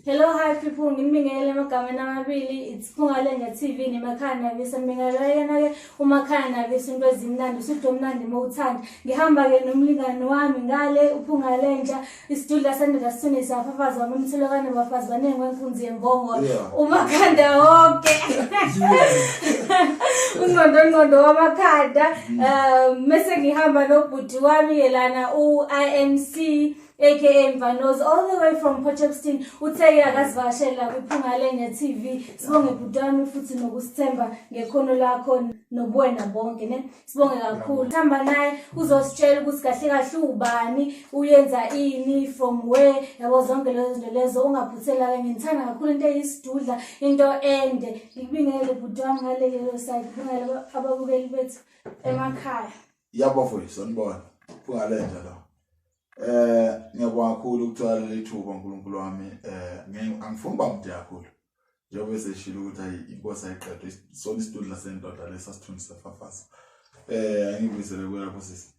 Hello, hi people. Ngimingele amagama amabili. It's Pungalenga TV nimakhana bese mingalayana ke umakhana bese into ezimnandi usudwe mnandi mawuthanda. Ngihamba ke nomlingani wami ngale uPungalenja isitudio sandela sithune safafaza wamthulekane bafazi banenge wenkunzi yembongo umakhanda wonke. Ungondo wamakhanda mase ngihamba nobhuti wami yelana uINC aka Vanos all the way from Potchefstroom utheke akasivashela kwiPungalenga TV sibonge bhutami futhi nokusithemba ngekhono lakho nobuwena bonke ne sibonge kakhulu hamba naye uzositshela ukuthi kahle kahle ubani uyenza ini from where yabo zonke lezo zinto lezo ungaphuthela kanye ngithanda kakhulu into eyisidudla into ende ngibingele bhutami ngale lelo side ngibingele ababukeli bethu emakhaya yabo mfowethu sanibona Pungalenja la ngiyabonga kakhulu ukuthola lethuba uNkulunkulu wami angifuni bamde kakhulu njengoba seshilo ukuthi hayi inkosi ayiqedwe sona isitudio lasendoda lesasithunisa fafasa angibuyisele kwelapho sisi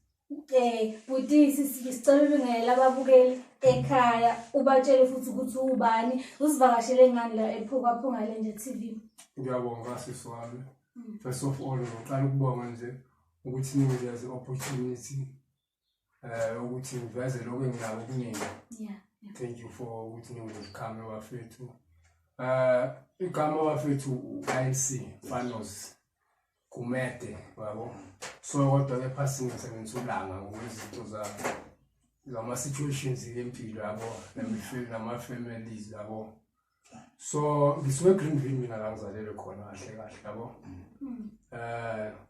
buti sicela ubingela ababukeli ekhaya ubatshele futhi ukuthi ubani usivakashele ngani la ePungalenja TV. Ngiyabonga sisi wami first of all ngicela ukubonga nje ukuthi ninikeze opportunity ukuthi ngiveze lokho enginako kuningi. Thank you for ukuthi niwukhame wafethu. Igama wafethu INC Vanos kumede yabo. So kodwa ke passing ngisebenzisa ulanga ngokuzinto zama situations empilo yabo nama families yabo. So ngisuke Greenville mina la ngizalelwe khona kahle yabo.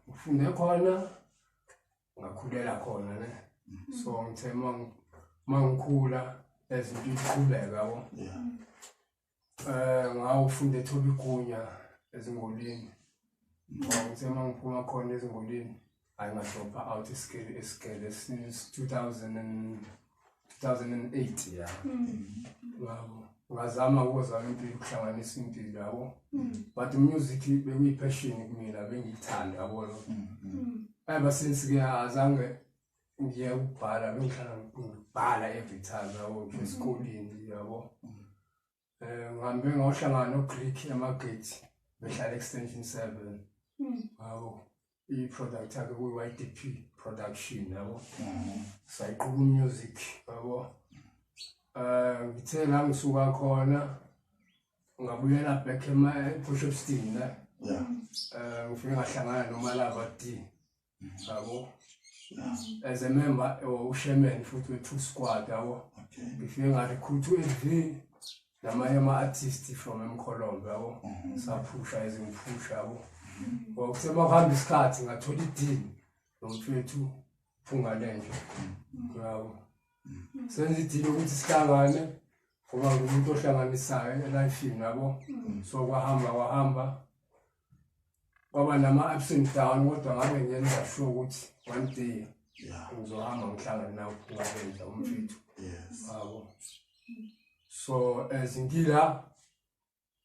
Ufunde khona ngakhulela khona ne. So ngithe mangikhula ezinto iqhubeka yabo. Ngawufunda eThobikunya ezingolini. Ngithe mangiphuma khona ezingolini ayingadropa out isikele since 2008 yeah. Ngazama ukuzama impilo ukuhlanganisa impilo yabo. But music bekuyipassion kumina bengiyithanda yabo. Ever since ke azange ngiye ukubhala bengihlala ngibhala every time yabo esikoleni yabo. Ngihambe ngohlangana noGrike emagate behlala extension 7 yabo. I-product yakhe ku-YDP production yabo. Sayiqhuba music yabo. Ngithe la ngisuka khona ngabuyela back ePotchefstroom la. Ngifike ngahlangana noMalava D yabo. As a member uSherman futhi we2 squad yabo. Ngifike ngarecruit uLV namanye ama-artist from eMkholombe yabo. Saphusha ezimphusha yabo. Ngokusema kuhamba isikhathi ngathola ideal nomfethu Pungalenja yabo. Senze ideal ukuthi sihlangane ngoba ngumuntu ohlanganisayo elifini yabo. So kwahamba kwaba nama-ups and down kodwa ngabe ngiyenza sure ukuthi one day ngizohamba ngihlangane nawo Pungalenja umfethu yabo. So ezingila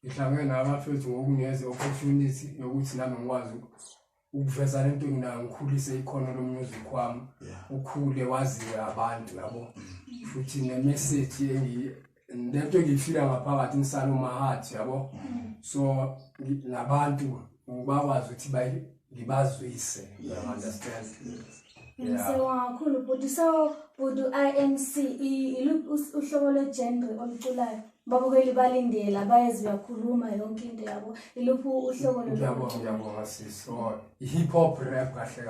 ngihlangene nabafethu ngokunikeza opportunity yokuthi nami ngikwazi ukuveza lento enginayo ngikhulise ikhono lomusic wami ukhule waziwe abantu yabo. Futhi ne-message lento engifila ngaphakathi ngisala uma-heart yabo. So nabantu bakwazi ukuthi ngibazwise understand. Kakhulu buti so budu INC uhlobo lwegenre oluculayo babukeli balindela bayezi yakhuluma yonke into yabo iluphu uhlobo ngiyabonga sisi. So hip hop rap kahle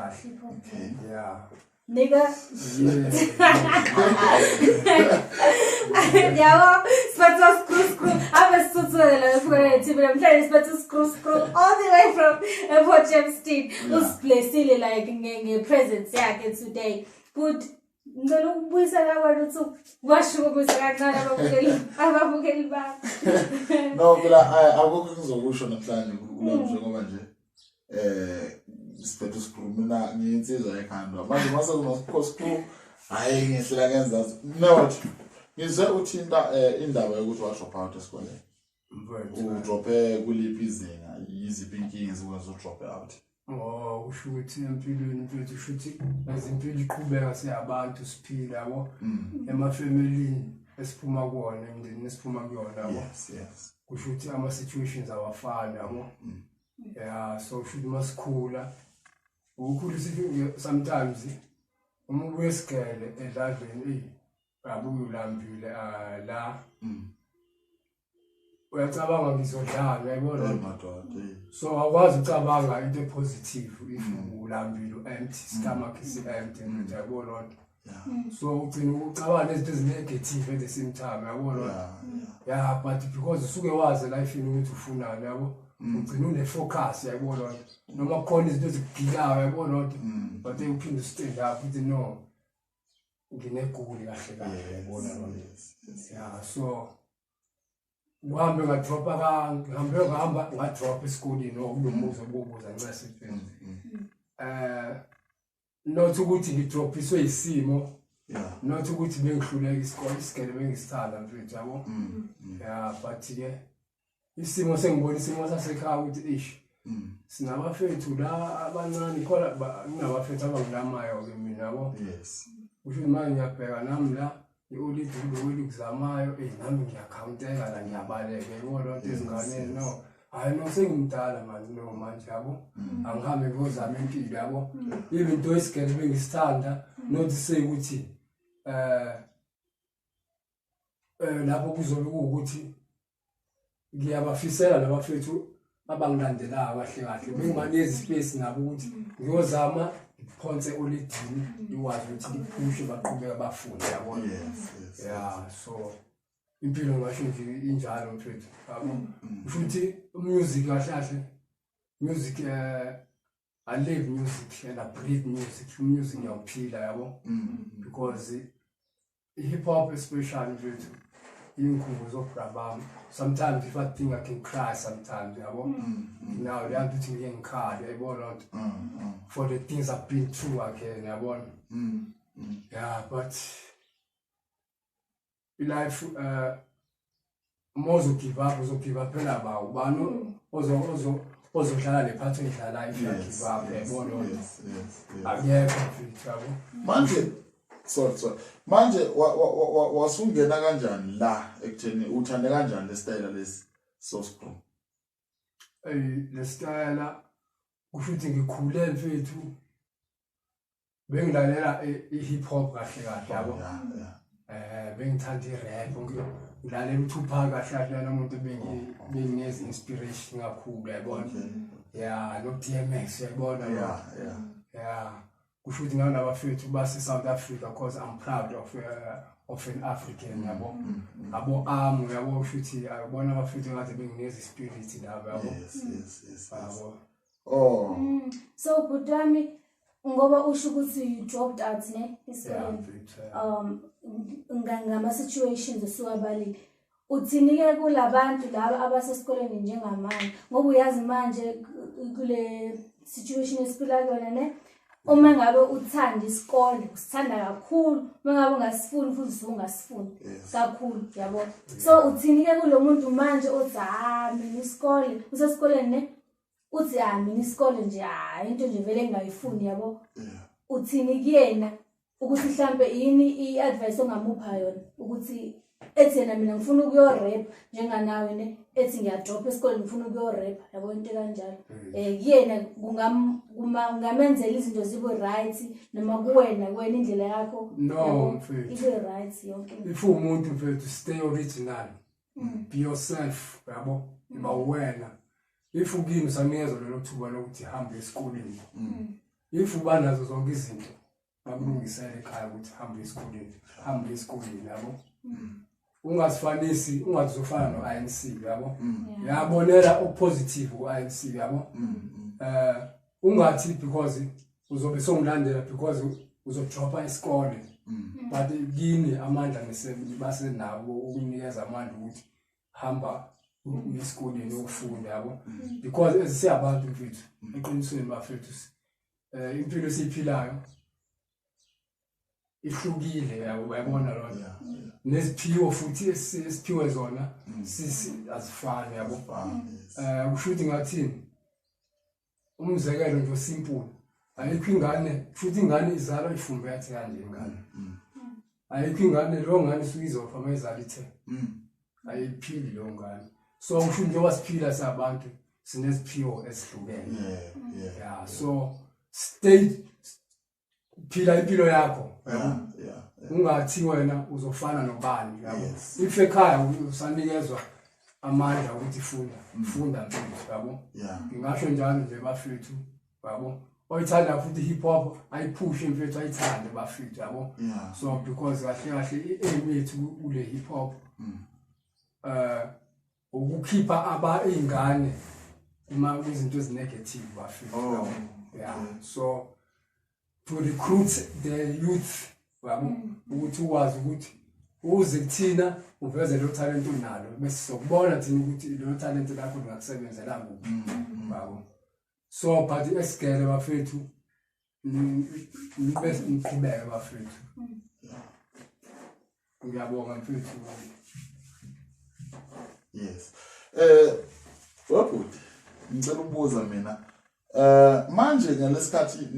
yeah nigga yabo spatsa screw ave sutsela futhi mhlawumbe spatsa screw all the way from Potchefstroom usblessile like nge-presence yakhe today but ngicela ukubuyisela kwalutho washo ukubuyisela kancane ababukeli ba no phela akukho ngizokusho namhlanje kulomje ngoba nje siphethe screw mina ngiyinsizwa ekhanda manje mase kuno-screw hayi ngihlela ngenza nothi ngizwe uthinta indaba yokuthi washopa out esikoleni udrope kuliphi izinga yiziphi inkinga ezikwazi udrope out. Usho ukuthi empilweni mfethu usho ukuthi izimpilo iqhubeka siyabantu siphila yabo emafamilini esiphuma kuwona emndeni esiphuma kuyona yabo. Yes. Kusho ukuthi ama situations awafani yabo. Yeah, so should masikhula. Ukukhula sithi sometimes uma ubuye sigele edladleni abuye ulambile la. Uyacabanga ngizodlala uyayibona. So akwazi ucabanga into positive if ulambile empty stomach is empty uyayibona. So ugcina ucabanga izinto ezinegative at the same time uyabona. Yeah, but because usuke wazi life ini ukuthi ufunani yabo. Ugcina une focus uyayibona. Noma khona izinto ezikugilayo uyayibona but uphinde stand up uthi no nginegoli kahle kahle uyayibona. Yeah, so uhambe ngadropa ngadropa esikoleni nokunomuzo obubuza ncase not ukuthi ngidropiswe isimo not ukuthi bengihluleka isikole isikele bengisithanda mfethu yabo. Yeah, but ke isimo sengibona isimo sasekhaya ukuthi sinabafethu la abancane khona kunabafethu abangilamayo ke mina yabo. Kusho manje ngiyabheka nami la iolidulo welukuzamayo nami ngiyakhauntheka la ngiyabaleka yibona into ezinganeni no hayi no sengimdala manje no manje yabo angihambe ngozama impilo yabo into esigele bengisithanda not say ukuthi lapho kuzobe ukuthi ngiyabafisela labafethu abangilandelayo kahle kahle bengimanezi space nabo ukuthi ngiyozama iphonse olidini ikwazi ukuthi liphushe baqhubeka bafunde yabona. Yeah, so impilo ngasho nje injalo mfethu yabo. Futhi music kahle music I live music and I breathe music ngiyaphila yabo because hip hop especially mfethu inkhumbuzo zobhrabami. Sometimes if I think I can cry sometimes yabo. Now they are doing me card yabona for the things I've been through again yabona. Yeah, but life mozo give up phela ba ubani ozodlala le part edlala if you give up yabona. Akekho mfethu yabo. Manje manje wasungena kanjani la ekutheni uthande kanjani le style lesi sospro? Le style ushuthi ngikhule mfethu bengilalela i-hip hop kahle kahle yabo. Bengithanda i-rap ngilalela uTupac kahle kahle nomuntu bengingezi inspiration kakhulu yabona. Yeah, no DMX yabona. Yeah. Kushuthi ngana abafethu base South Africa because I'm proud of an African yabo. Abo yabo kushuthi ayibona abafethu ngathi bengingezi spirit labo yabo. Yes. Oh. So Budami ngoba usho ukuthi you dropped out ne isikoleni. Ngama situations esukabalile. Uthinike kulabantu laba abasesikoleni njengamanje ngoba uyazi manje kule situation esiphila kuyona ne. Uma ngabe uthanda isikole usithanda kakhulu mangabe ungasifuni futhi ungasifuni kakhulu yabo. So uthinike kulomuntu manje othi mina isikole usesikoleni ne uthi mina isikole nje into nje vele engayifuni yabo. Uthini kuyena ukuthi mhlambe yini iadvice ongamupha yona ukuthi ethi yena mina ngifuna ukuyorap njenganawe ne ethi ngiyadrop esikoleni ngifuna ukuyorap yabo into kanjalo. Kuyena kungamenzela izinto zibe right noma kuwena indlela yakho no mfethu ibe right yonke. If umuntu mfethu stay original be yourself yabo mawena. If ugini usanikeza lelo thuba lokuthi hambe esikoleni if ubanazo zonke izinto bakulungisele ekhaya ukuthi hambe esikoleni yabo. Ungasifanisi ungazofana no INC yabo. Yabonela opositive ku INC yabo. Ungathi because uzobe songilandela because uzodropa isikole but kini amandla basenabo ukunikeza amandla ukuthi hamba esikoleni ukufunda yabo because esiyabantu mfethu eqinisweni bafethu impilo esiphilayo ihlukile yabo bayabona lokho. Nesiphiwo futhi esiphiwe zona sisi azifani yabo. Ushuthi ngathini umzekelo nje simple ayikho ingane futhi ingane izalwa ifumbe yathi kanje ingane ayikho ingane lo ngane suyizofa mayizala ithe ayiphili lo ngane so usho njengoba siphila sabantu sineziphiwo esihlukene yeah so stay phila impilo yakho ungathi wena uzofana nobani yabo if ekhaya usanikezwa amandla ukuthi funda mfethu yabo ngingasho njalo nje bafethu yabo oyithanda futhi hip hop ayiphushe mfethu ayithande bafethu yabo so because kahle i-aim yethu kule hip hop ukukhipha ingane uma izinto ezinegative bafethu so to recruit the youth yabo ukuthi ukwazi ukuthi uze kuthina uveze lo talent unalo bese sokubona thina ukuthi lo talent lakho lingakusebenzela kuphi yabo so but esigele bafethu bese niqhubeke bafethu ngiyabonga mfethu yes wabhuti ngicela ukubuza mina manje ngalesikhathi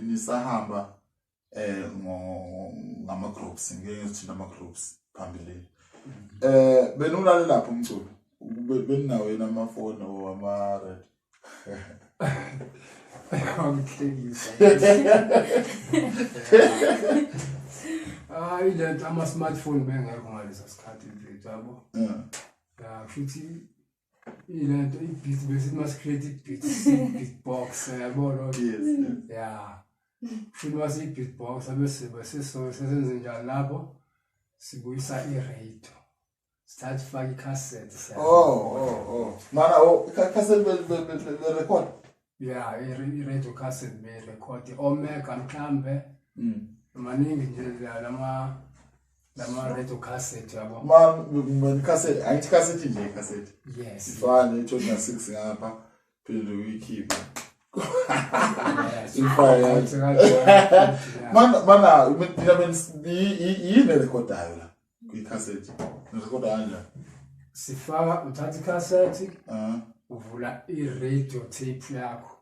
nisahamba ngama groups ngeke ngithina ama groups phambili benulale lapho umculo beninawo yena amafoni o ama red angithekisa ilento ama smartphone bengekho ngalesa sikhathi mfethu yabo futhi ilento i-beat bese mas create beatbox yabona futhi mas i-beatbox bese senze njalo lapho sibuyisa i-radio start faka i-cassette mana cassette be record i-radio cassette be record omega mhlambe maningi nje lama radio cassette yabo man cassette ayithi cassette nje cassette yes ifana ithona 6 ngapha phela uyikhipha mana yini recordayo la kwi-cassette recorda kanjani sifaka uthatha i-cassette uvula i-radio tape yakho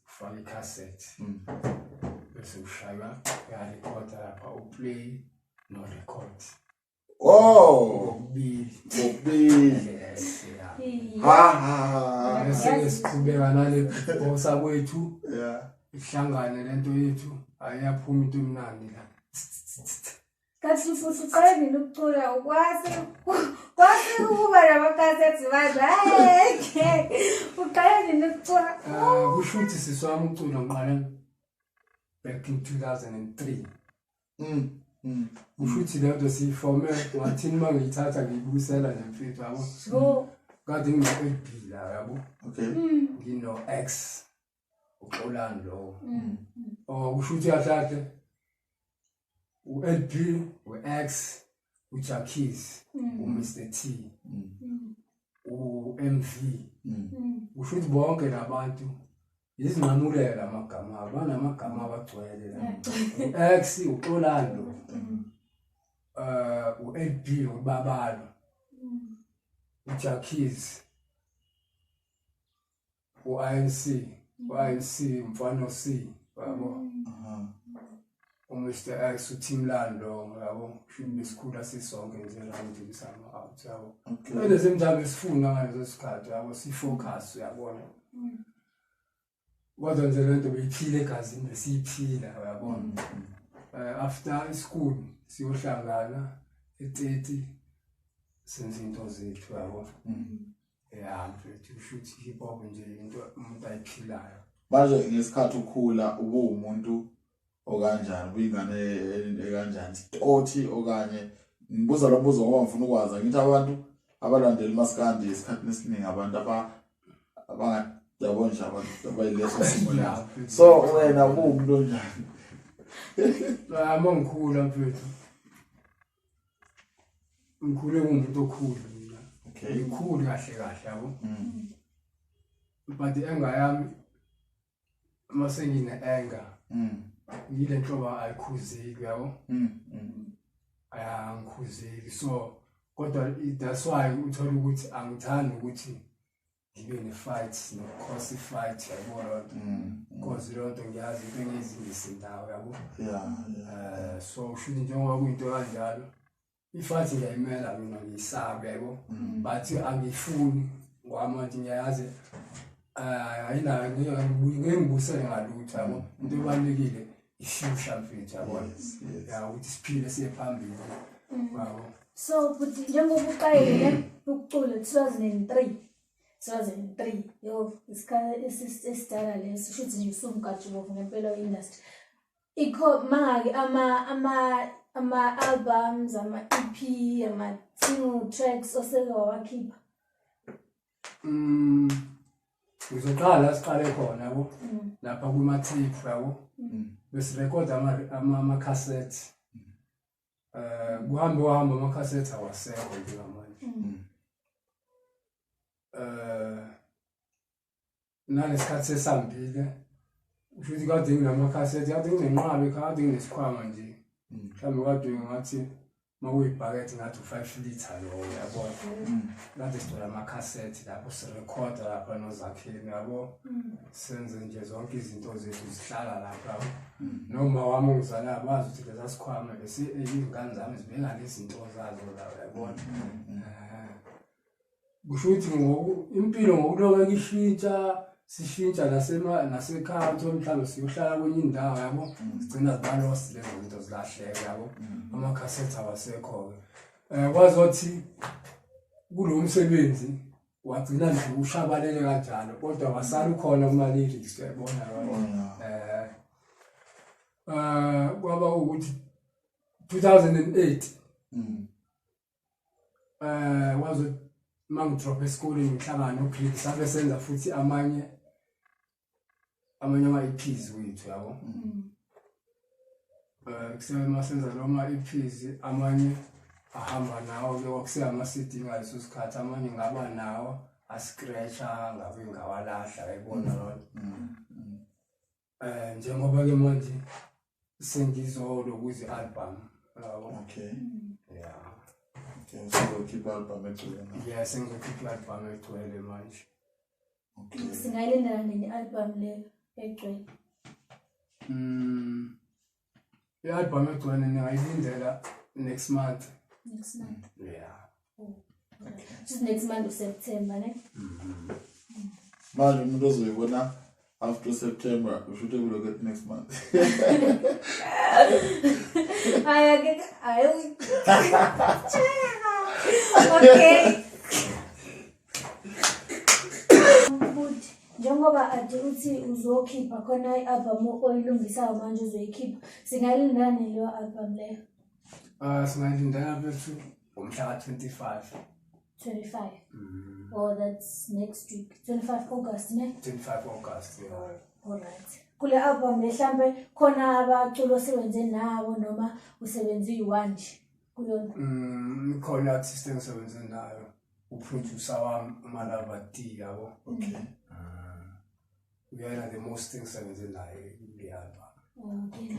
ufaka i-cassette bese ushaya uyarecorda lapha uplay no record yes bese siqhubeka nale bosa kwethu ihlangane lento yethu ayaphuma into emnandi la kathi futhi uqale nini ukucula ukwazi ukuba namakhasethi baza uqale nini ukucula kusho ukuthi siswami uculo ngiqale back in 2003 Ufuthi lento sifome ngathini mangiyithatha ngiyibuyisela nje mfethu yabo. So kade nginokuphila yabo. Okay. Ngino X uXolani lo. Ufuthi yahlahle uLP uX uJackies uMr T uMV. Ufuthi bonke labantu izinqamulela amagama abanamagama abagcwele la X uXolani uLP ubabalo uJackies uINC mfano C yabo uMr X uTimlando yabo shini besikhula sisonke nje la ngidibisana out yabo bese semntana sifuna ngaleso sikhathi yabo sifocus uyabona kodwa nje lento beyiphile egazini besiyiphila uyabona after school siyohlangana e30 senze into zethu yabo mfethu futhi hip hop nje into umuntu ayiphilayo manje ngesikhathi ukhula ubumuntu okanjani uyingane ekanjani othi okanye ngibuza lo mbuzo ngoba ngifuna ukwazi ngithi abantu abalandeli maskandi isikhathi esiningi abantu abangayabona nje abantu abayileso simo la so wena umuntu onjani mangikhula mfethu ngikhule ngumuntu okhulu mina ngikhulu kahle yabo but engayami mase ngine-anger yile nhlobo ayikhuzeki yabo ayangikhuzeki so kodwa that's why uthola ukuthi angithandi ukuthi ngibe ne-fight no-cause i-fight yabo because leyo nto ngiyazi into engezingisa indawo yabo so shuthi njengoba kuyinto kanjalo i-fight ngiyayimela mina ngiyisabe yabo but angifuni ngokwamanje ngiyayazi ayinayo ngiyengibusele ngalutho yabo into ebalulekile i-future mfethu yabo ya ukuthi siphile siye phambili yabo. So futhi njengoba uqayile ukucula 2003 yo isikhathi esidala leso shuthi nje usumkatshubomvu ngempela industry ikho mangaki ama-albums ama-EP ama-single tracks oseke wawakhipha? Ngizoqala siqale khona yabo lapha kuma-tape yabo besirekhoda ama-cassette kuhamba ama-cassette awasekho njengamanje nalesikhathi sesambile ushuthi kade nginama-cassette kade nginenqabe kade nginesikhwama nje mhlawumbe kade ngathi makuyibhakethi ngathi u-5 litre lo yabo kade sithola ama-cassette lapho sirekhoda lapha nozakheni yabo senze nje zonke izinto zethu zihlala lapha noma wami ongizalayo bazi ukuthi leza sikhwama iy'ngane zami zibeka lezinto zazo la yabona kusho ukuthi impilo ngokulokhu ishintsha sishintsha nasekhaya mhlawumbe siyohlala kwenye indawo yabo sigcina zibalosi lezo zinto zilahleka yabo ama-cassette awasekho-ke kwazi ukuthi kulo msebenzi wagcina nje ushabalele kanjalo kodwa wasala ukhona kuma-lyrics uyabona kwaba ukuthi 2008 wazi mangidrop esikoleni ngihlangana noGreg sabe senza futhi amanye ama-EPs wethu yabo kusebe masenza lo ma-EPs amanye ahamba nawo ke wakusengama-CD ngaleso sikhathi amanye ngaba nawo ascratcha ngabe ngawalahla ayibona lona njengoba ke manje sengizolo kuze album yabo yeah so keep album egcwele yes sengizokhipha album egcwele manje singayilinda nini album leyo egcwele? I-album egcwele ngiyayilindela next month yeah just next month September ne manje umuntu ozoyibona after September usho ukuthi kulo get next month okay njengoba ade uthi uzokhipha khona i-album oyilungisayo manje uzoyikhipha singayilinda leyo album leyo? Singayilindela bethu umhla ka-25 oh that's next week 25 August ne 25 August yeah. Alright kule album mhlambe khona abaculi osebenze nawo noma usebenze uyi-one nje kuyona? Khona artist engisebenze nayo uproducer wami uMalava D yabo uyena the most engisebenze naye kule album. Okay.